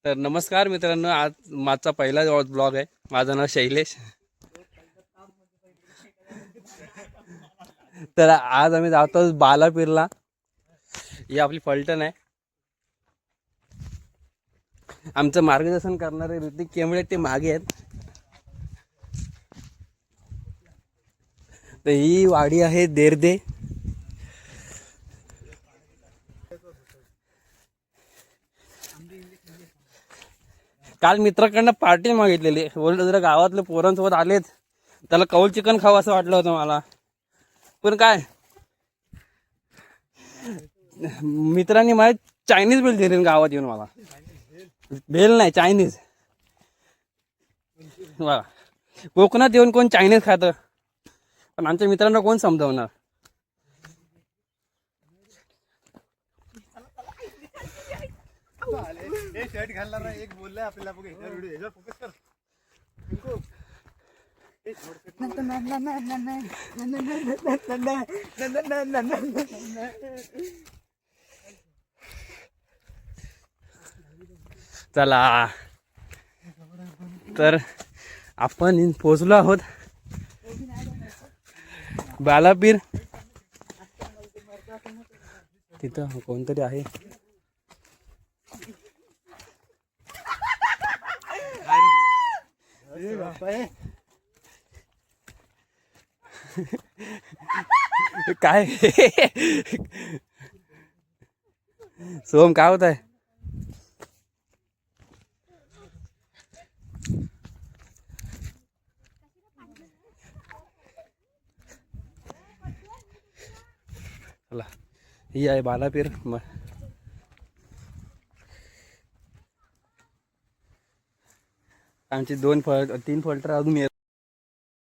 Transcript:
तर नमस्कार मित्रांनो, आज माझा पहिला ब्लॉग आहे. माझं नाव शैलेश. तर आज आम्ही जातो बालापीरला. ही आपली फलटण आहे. आमचं मार्गदर्शन करणारे ऋतिक केंबळे ते मागे आहेत. तर ही वाडी आहे देरदे. काल मित्राकडनं पार्टी मागितलेली, बोलतो जरा गावातले पोरांसोबत आलेत, त्याला कौल चिकन खावं असं वाटलं होतं मला. पण काय मित्रांनी मला चायनीज भेल दिली गावात येऊन. मला भेल नाही, चायनीज. वा, कोकणात येऊन कोण चायनीज खातं, पण आमच्या मित्रांना कोण समजावणार. शर्ट घालणार एक बोललाय आपल्याला, बघ व्हिडिओ फोकस कर. चला, तर आपण पोचलो आहोत बालापीर. तिथं कोणतरी आहे. काय सोम काय होत आहे. चला, ही आहे बालापीर. आमची 2 तीन फलटर अजून